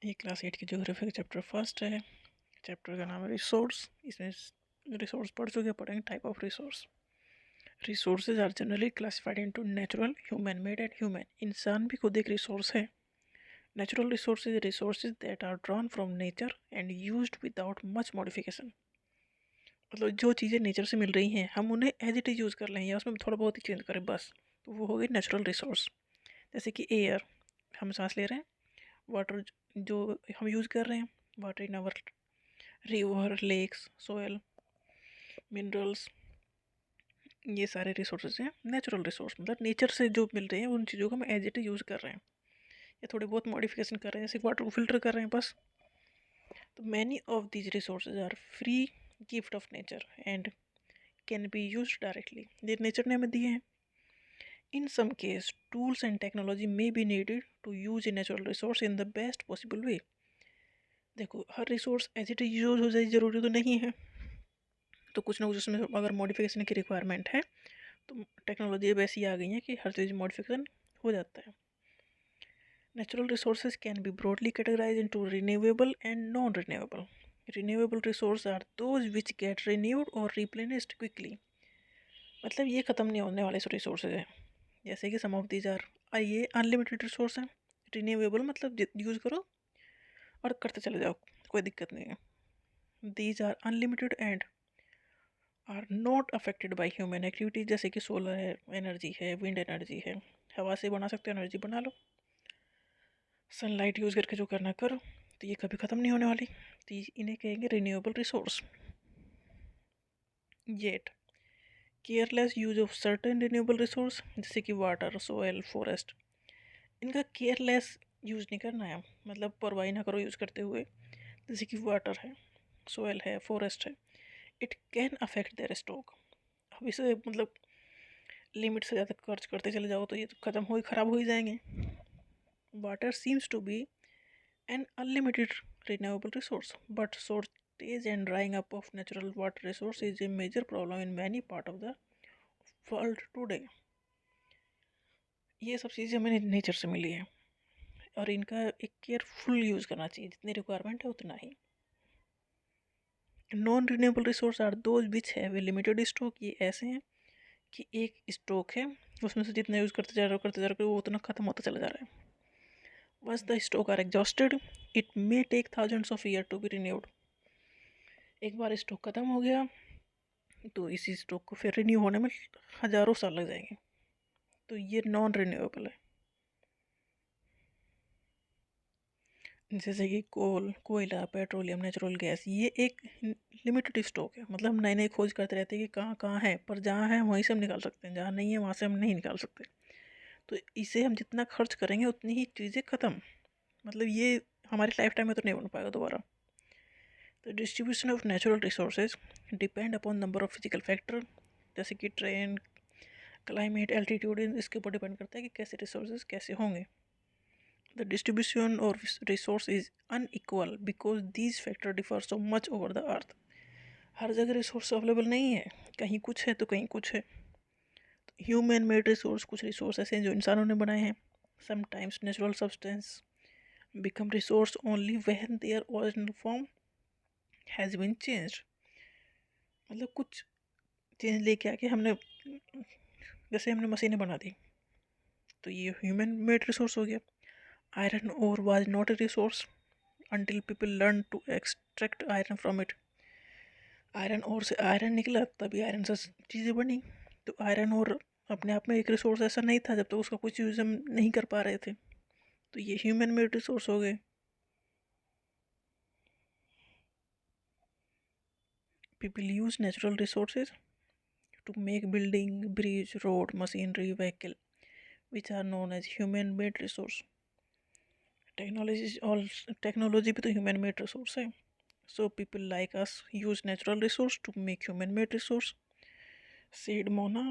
ये क्लास 8 की ज्योग्राफी का चैप्टर फर्स्ट है। चैप्टर का नाम है रिसोर्स। इसमें रिसोर्स पढ़ चुके, पढ़ेंगे type of resource. Resources are generally classified into natural, human made and human. इंसान भी खुद एक रिसोर्स है। Natural resources resources that are drawn from nature and used without much modification. मतलब जो चीज़ें नेचर से मिल रही हैं हम उन्हें एज इट इज़ यूज़ कर लें या उसमें थोड़ा बहुत ही चेंज करें बस, तो वो हो गई नेचुरल रिसोर्स। जैसे कि एयर, हम सांस ले रहे हैं। वाटर जो हम यूज़ कर रहे हैं, water in our river, lakes, soil, minerals, ये सारे रिसोर्सेज हैं नेचुरल रिसोर्स। मतलब नेचर से जो मिल रहे हैं उन चीज़ों को हम एज इट यूज़ कर रहे हैं या थोड़ी बहुत मॉडिफिकेशन कर रहे हैं, जैसे वाटर को फिल्टर कर रहे हैं बस। तो many of these resources are free gift of nature and can be use directly. ये नेचर ने हमें दिए हैं। In some case tools and technology may be needed to use a natural resource in the best possible way. देखो, हर resource as it is use हो जाए जरूरी तो नहीं है, तो कुछ ना कुछ उसमें अगर मॉडिफिकेशन की रिक्वायरमेंट है तो टेक्नोलॉजी अब ऐसी आ गई है कि हर चीज़ मॉडिफिकेशन हो जाता है। Natural resources can be broadly categorize into renewable and non renewable. Renewable resource are those which get renewed और रिप्लेनिश्ड क्विकली। मतलब ये ख़त्म नहीं होने वाले रिसोर्सेज हैं। जैसे कि सम ऑफ दीज आर, ये अनलिमिटेड रिसोर्स हैं। रिन्यूएबल मतलब यूज़ करो और करते चले जाओ, कोई दिक्कत नहीं है। These are unlimited and are not affected by human activities. जैसे कि सोलर है, एनर्जी है, विंड एनर्जी है, हवा से बना सकते हो एनर्जी, बना लो। सनलाइट यूज़ करके जो करना करो, तो ये कभी ख़त्म नहीं होने वाली, तो इन्हें कहेंगे renewable resource. Yet careless use of certain renewable resource, जैसे कि वाटर, सोयल, फॉरेस्ट, इनका केयरलेस यूज़ नहीं करना है, मतलब परवाही ना करो यूज़ करते हुए। जैसे कि वाटर है, सोयल है, फॉरेस्ट है, it can affect there stock. अब इसे मतलब लिमिट से ज़्यादा खर्च करते चले जाओ तो ये तो ख़त्म हो ही, ख़राब हो ही जाएंगे। Water seems to be an unlimited renewable resource, but shortage and drying up of natural water resource is a major problem in many part of the world today. ये सब चीज़ें हमें नेचर से मिली है और इनका एक केयरफुल यूज़ करना चाहिए, जितनी रिक्वायरमेंट है उतना ही। Non renewable resource are those which have a limited stock. ये ऐसे हैं कि एक स्टॉक है, उसमें से जितना यूज़ करते जा रहे हो वो उतना ख़त्म होता चला जा रहा है। Once the stock are exhausted, it may take thousands of years to be renewed. एक बार स्टॉक ख़त्म हो गया तो इसी स्टॉक को फिर रिन्यू होने में हज़ारों साल लग जाएंगे, तो ये नॉन रिन्यूएबल है। जैसे कि कोल, कोयला, पेट्रोलियम, नेचुरल गैस, ये एक लिमिटेड स्टॉक है। मतलब हम नए नए खोज करते रहते हैं कि कहाँ कहाँ है, पर जहाँ है वहीं से हम निकाल सकते हैं, जहाँ नहीं है वहाँ से हम नहीं निकाल सकते। तो इसे हम जितना खर्च करेंगे उतनी ही चीज़ें ख़त्म, मतलब ये हमारी लाइफ टाइम में तो नहीं बन पाएगा दोबारा। तो distribution of natural resources depend upon number of physical factor, जैसे कि ट्रेन, क्लाइमेट, एल्टीट्यूड, इसके ऊपर डिपेंड करता है कि कैसे रिसोर्सेज कैसे होंगे। द डिस्ट्रीब्यूशन और resource is unequal because these factor differ so much over the earth. हर जगह रिसोर्स अवेलेबल नहीं है, कहीं कुछ है तो कहीं कुछ है। ह्यूमन मेड रिसोर्स, कुछ रिसोर्स ऐसे हैं जो इंसानों ने बनाए हैं। Sometimes natural substance become resource only when their original form has been changed. मतलब कुछ चेंज लेके आके हमने, जैसे हमने मशीनें बना दी, तो ये ह्यूमन मेड रिसोर्स हो गया। Iron ore was not a resource until people learn to extract iron from it. Iron ore से आयरन निकला तभी आयरन से चीज़ें बनी। तो आयरन ओर अपने आप में एक रिसोर्स ऐसा नहीं था जब तक उसका कुछ यूज़ हम नहीं कर पा रहे थे, तो ये ह्यूमन मेड रिसोर्स हो गए। People use natural resources to make building, bridge, road, machinery, vehicle which are known as human made resource. Technology भी तो ह्यूमन मेड रिसोर्स है। So people like us use natural resource to make human made resource. Said Mona.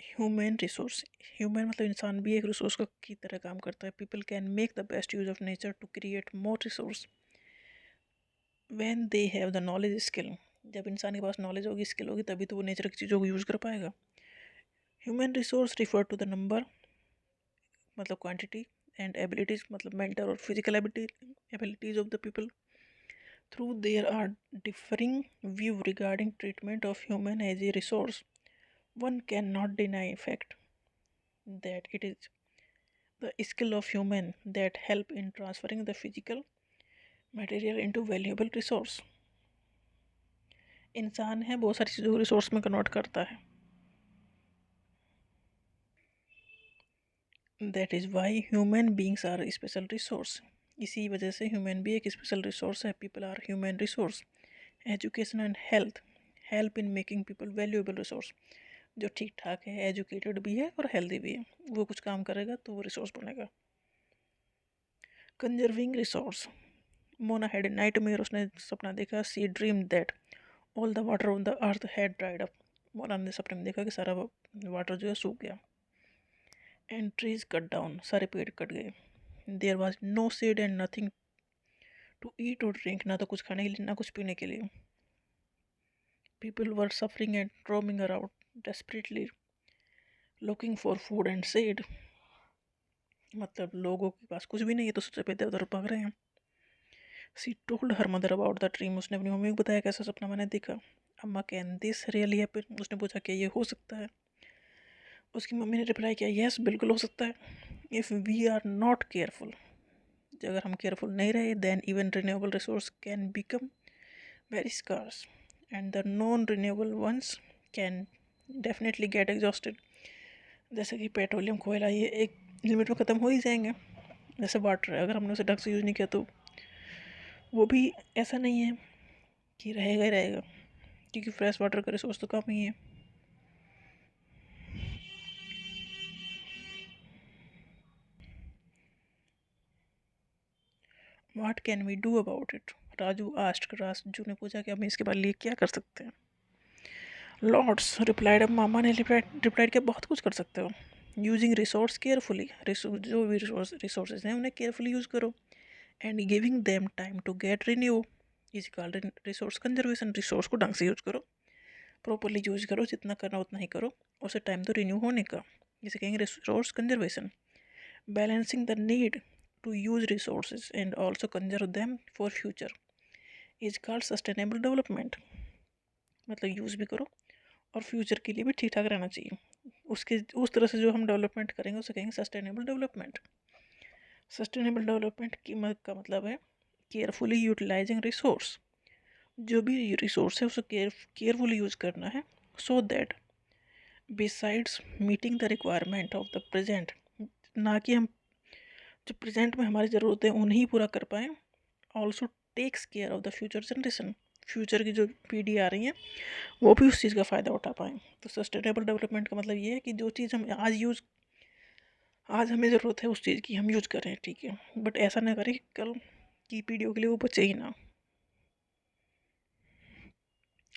Human resource, human मतलब इंसान भी एक resource की तरह काम करता है। People can make the best use of nature to create more resource when they have the knowledge skill. जब इंसान के पास नॉलेज होगी, स्किल होगी, तभी तो वो नेचर की चीज़ों को यूज़ कर पाएगा। Human resource refer to the number मतलब क्वांटिटी, एंड एबिलिटीज मतलब मेंटल और physical abilities of the people. Through there are differing view regarding treatment of human as a resource, one cannot deny fact that it is the skill of human that help in transferring the physical material into valuable resource. इंसान है बहुत सारी चीज़ों को resource में convert करता है. That is why human beings are special resource. इसी वजह से ह्यूमन भी एक स्पेशल रिसोर्स है. People are human resource. Education and health help in making people valuable resource. जो ठीक ठाक है, एजुकेटेड भी है और हेल्दी भी है, वो कुछ काम करेगा तो वो रिसोर्स बनेगा. Conserving resource. Mona had a nightmare. उसने सपना देखा. She dream that all the water on the earth had dried up. Mona ने सपने में देखा कि सारा वाटर जो है सूख गया. And trees cut down. सारे पेड़ कट गए. There was no seed and nothing to eat और ड्रिंक. ना तो कुछ खाने के लिए ना कुछ पीने के लिए. People were suffering and roaming around desperately looking for food and seed. मतलब लोगों के पास कुछ भी नहीं है तो सबसे पहले उधर भाग रहे हैं. सी told her mother about the dream. उसने अपनी मम्मी को बताया कैसा सपना मैंने देखा. अम्मा कैन दिस रियली हैपन. उसने पूछा क्या ये हो सकता है. उसकी मम्मी ने रिप्लाई किया यस बिल्कुल हो सकता है. If we are not careful. अगर हम केयरफुल नहीं रहे then even renewable resource can become very scarce and the non renewable ones can definitely get exhausted. जैसे कि पेट्रोलियम कोयला ये एक लिमिट में ख़त्म हो ही जाएंगे. जैसे वाटर है, अगर हमने उसे ढंग से यूज़ नहीं किया तो वो भी ऐसा नहीं है कि रहेगा ही रहेगा, क्योंकि फ्रेश वाटर का रिसोर्स तो कम ही है. What can we do about it. Raju asked. Raju ने पूछा कि हम इसके बाद लिए क्या कर सकते हैं. Lords replied. अब मामा ने रिप्लाइड किया बहुत कुछ कर सकते हो. Using resource carefully. जो भी रिसोर्सेज हैं उन्हें केयरफुली यूज़ करो. And giving them time to get renew is called resource conservation. Resource को ढंग से यूज़ करो, प्रॉपरली यूज़ करो, जितना करना उतना ही करो, उसे टाइम तो रिन्यू होने का. जिसे कहेंगे resource conservation. Balancing the need to use resources and also conserve them for future is called sustainable development. मतलब यूज़ भी करो और फ्यूचर के लिए भी ठीक ठाक रहना चाहिए. उसके उस तरह से जो हम डेवलपमेंट करेंगे उसे कहेंगे सस्टेनेबल डेवलपमेंट. सस्टेनेबल डेवलपमेंट का मतलब है केयरफुली यूटिलाइजिंग रिसोर्स. जो भी रिसोर्स है उसे केयरफुली यूज़ करना है. So that besides meeting the requirement of the present. ना कि हम जो प्रेजेंट में हमारी ज़रूरतें उन्हीं पूरा कर पाएँ. Also takes care of the future generation. Future की जो पीढ़ी आ रही हैं वो भी उस चीज़ का फ़ायदा उठा पाएँ. तो सस्टेनेबल डेवलपमेंट का मतलब ये है कि जो चीज़ हम आज हमें ज़रूरत है उस चीज़ की हम यूज़ करें, ठीक है, बट ऐसा ना करें कि कल की पीढ़ियों के लिए वो बचे ही ना.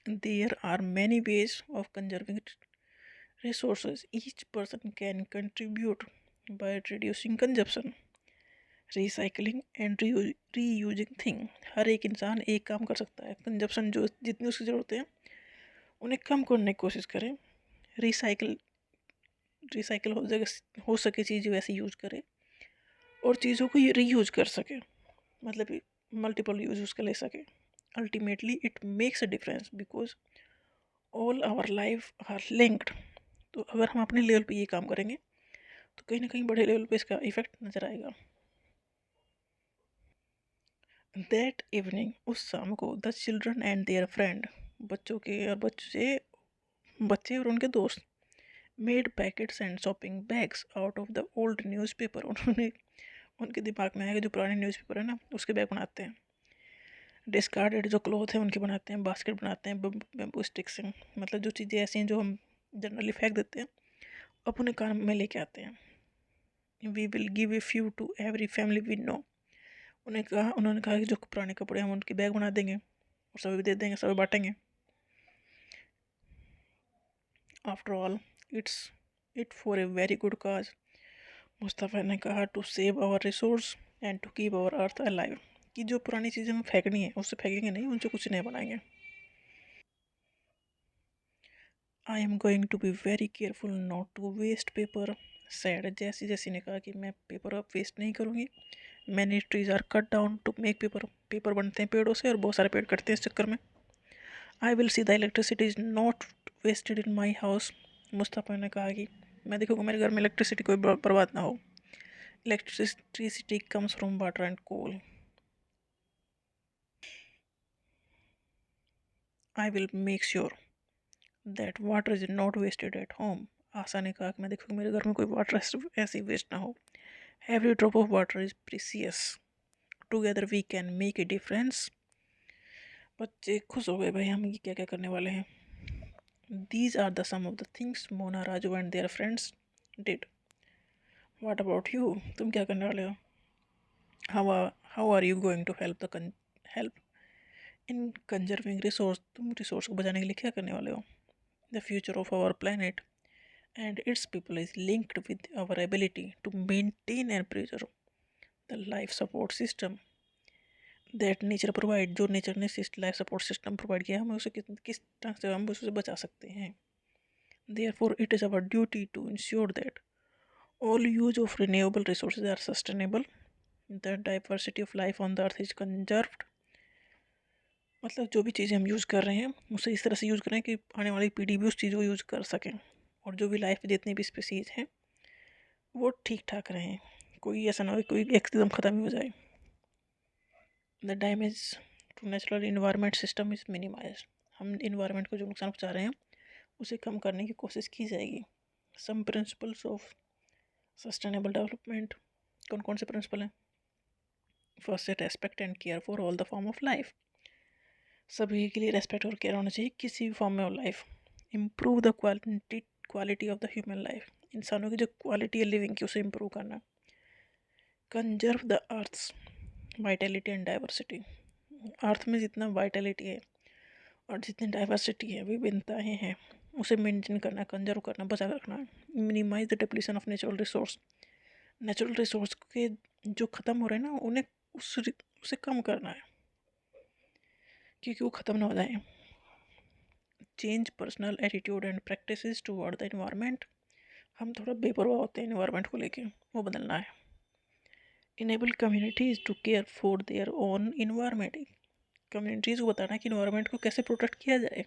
There are many ways of conserving resources. Each person can contribute by reducing consumption, recycling and reusing thing. हर एक इंसान एक काम कर सकता है. कंजप्शन जो जितनी उसकी ज़रूरत है उन्हें कम करने की कोशिश करें. रिसाइकिल हो सके चीज़ वैसे यूज़ करें और चीज़ों को रीयूज कर सके, मतलब मल्टीपल यूज उसका ले सके. Ultimately it makes a difference because all our life are linked. तो अगर हम अपने लेवल पे ये काम करेंगे तो कहीं ना कहीं बड़े लेवल पे इसका इफेक्ट नज़र आएगा. That evening. उस शाम को the children and there friend. बच्चे और उनके दोस्त made packets and shopping bags out of the old newspaper. उन्होंने उनके दिमाग में आया कि जो पुराने न्यूज़पेपर है ना उसके बैग बनाते हैं. डिस्कार्डेड जो क्लोथ है उनके बनाते हैं. बास्केट बनाते हैं बेम्बू स्टिक से. मतलब जो चीज़ें ऐसी हैं जो हम जनरली फेंक देते हैं अपने काम में लेके आते हैं. We will give a few to every family we know. उन्होंने कहा कि जो पुराने कपड़े हम उनके बैग बना देंगे और सभी दे देंगे, सभी बांटेंगे. After all it for a very good cause. Mustafa ने कहा to save our resource and to keep our earth alive. कि जो पुरानी चीज़ें हम फेंकनी है उससे फेंकेंगे नहीं, उनसे कुछ नहीं बनाएंगे. I am going to be very careful not to waste paper. Said Jessie Jessie ने कहा कि मैं पेपर अब वेस्ट नहीं करूँगी। Many trees are cut down to make paper, paper बनते हैं पेड़ों से और बहुत सारे पेड़ कटते हैं इस चक्कर में। I will see the electricity is not wasted in my house. Mustafa ने कहा कि मैं देखूँगा मेरे घर में इलेक्ट्रिसिटी कोई बर्बाद ना हो। Electricity comes from water and coal. I will make sure that water is not wasted at home. Asha ने कहा कि मैं देखूँगा मेरे घर में कोई वाटर ऐसी वेस्ट ना हो। Every drop of water is precious, together we can make a difference. बच्चे खुश हो गए, भाई हम ये क्या क्या करने वाले हैं। These are the some of the things Mona, Raju and their friends did. What about you, तुम क्या करने वाले हो? How are you going to help in conserving resource, तुम रिसोर्स को बचाने के लिए क्या करने वाले हो? The future of our planet and its people is linked with our ability to maintain and preserve the life support system that nature provide। जो नेचर ने लाइफ सपोर्ट सिस्टम प्रोवाइड किया हमें उसे किस तरह से हम उसे बचा सकते हैं। therefore it is our duty to ensure that all use of renewable resources are sustainable, the diversity of life on the earth is conserved। मतलब जो भी चीज़ें हम यूज़ कर रहे हैं उसे इस तरह से यूज़ करें कि आने वाली पीढ़ी भी उस चीज़ को यूज़ कर सकें, और जो भी लाइफ जितनी भी स्पीसीज़ हैं वो ठीक ठाक रहें, कोई ऐसा ना हो कोई एकदम ख़त्म ही हो जाए। The damage to natural environment system is minimize. हम इन्वायरमेंट को जो नुकसान पहुँचा रहे हैं उसे कम करने की कोशिश की जाएगी। Some principles of sustainable development, कौन कौन से प्रिंसिपल हैं? फर्स्ट है respect and care for all the form of life. सभी के लिए रेस्पेक्ट और केयर होना चाहिए किसी भी फॉर्म में of life. Improve the quality of the human life, इंसानों की जो क्वालिटी है लिविंग की उसे इम्प्रूव करना। Conserve the earth's vitality and diversity, earth में जितना वाइटलिटी है और जितनी डाइवर्सिटी है, विभिन्नताएँ हैं, उसे मेंटेन करना, कंजर्व करना, बचा रखना। Minimize the depletion of natural resource, natural resource के जो ख़त्म हो रहे हैं ना उन्हें उसे कम करना है क्योंकि वो ख़त्म ना हो जाए। Change personal attitude and practices toward the environment, हम थोड़ा बेपरवाह होते हैं इन्वायरमेंट को लेके, वो बदलना है। Enable communities to care for their own environment, communities को बताना है कि इन्वायरमेंट को कैसे प्रोटेक्ट किया जाए।